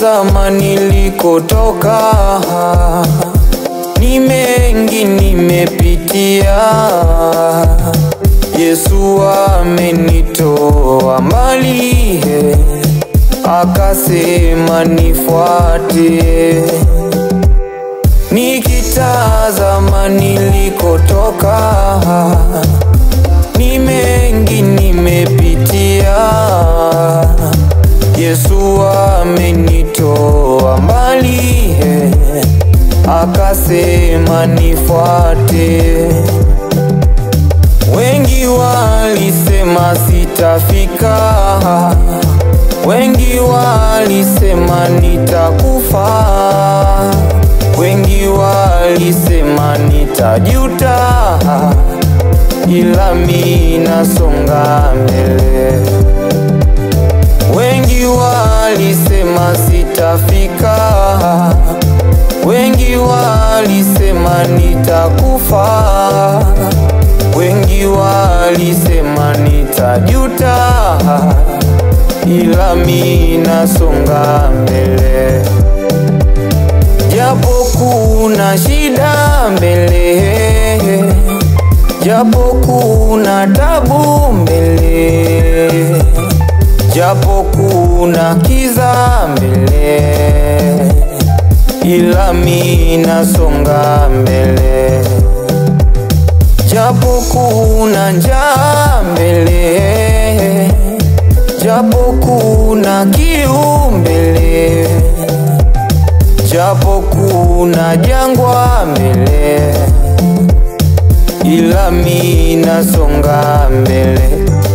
Nikitazama nilikotoka, ni mengi nimepitia. Yesu amenitoa mbali, akasema nifuate. Nikitazama nilikotoka, ni mengi nimepitia. Yesu amenitoa mbali, akasema nifuate. Wengi walisema sitafika, wengi walisema nitakufa, wengi walisema nitajuta, ila mimi nasonga mbele. Wengi walisema sitafika, wengi walisema nitakufa, wengi walisema nitajuta, ila mimi nasonga mbele. Japo kuna shida mbele, japo kuna tabu mbele, japo kuna kiza mbele, ila mimi nasonga mbele. Japo kuna njaa mbele, japo kuna kiu mbele, japo kuna jangwa mbele, ila mimi nasonga mbele.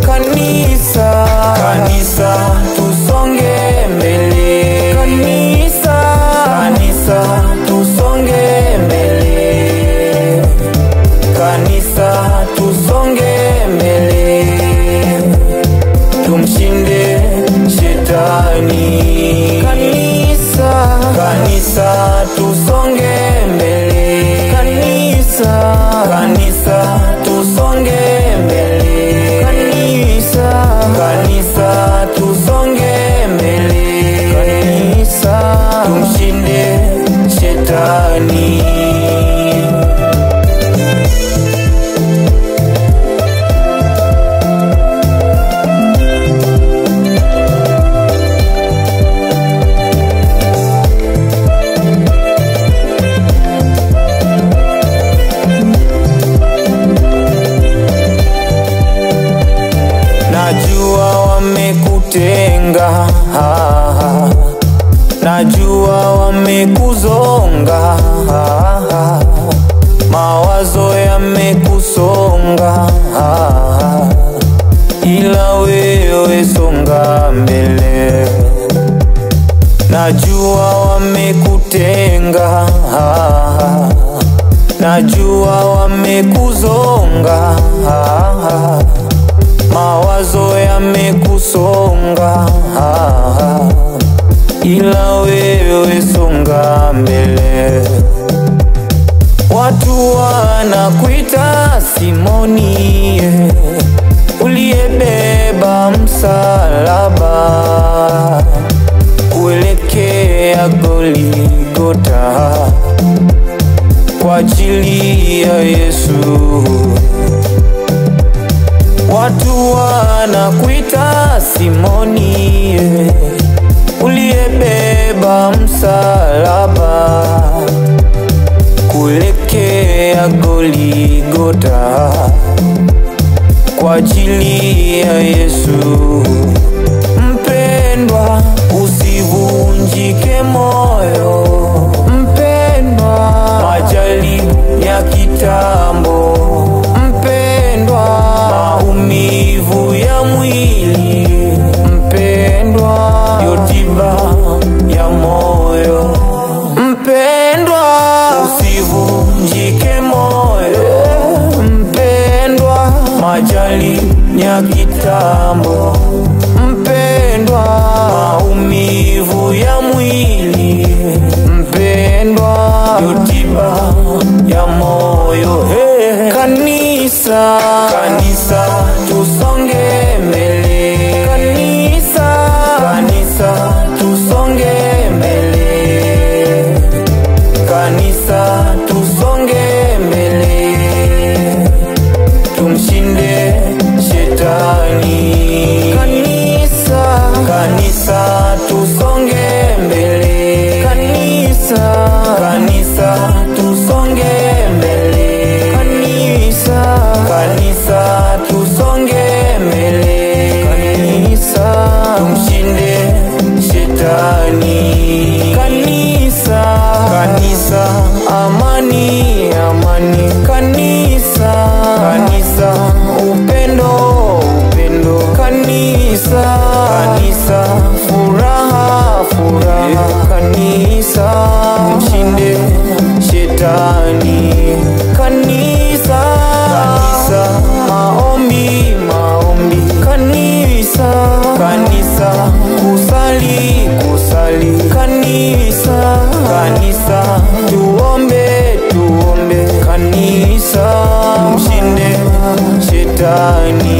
Kanisa, kanisa tusonge mbele. Kanisa, kanisa tusonge mbele. Kanisa tusonge mbele, tumshinde shetani. Kanisa, kanisa tusonge mbele. Kanisa, kanisa tusonge mbele. Kanisa, kanisa tusonge mbele. Kanisa, tumshinde shetani. Najua wamekutenga, najua wamekuzonga, mawazo yamekusonga, ila wewe songa mbele. Najua wamekutenga, najua wamekuzonga, mawazo yamekusonga, ila wewe songa mbele. Watu wanakuita Simoni, uliyebeba msalaba kuelekea Goligota kwa ajili ya Yesu. Watu wanakuita Simoni, uliyebeba msalaba kuelekea Goligota kwa ajili ya Yesu. Mpendwa, usivunjike moyo. Mpendwa, majaribu ya kitambo. Mpendwa, maumivu ya mwili. Mpendwa, ndio tiba ya moyo. Mpendwa, usivunjike moyo. Mpendwa, majaribu ya kitambo. Mpendwa, maumivu ya mwili. Mpendwa, ndio tiba ya moyo. Kanisa, kanisa tusonge mbele. Kanisa, kanisa tusonge mbele. duniani.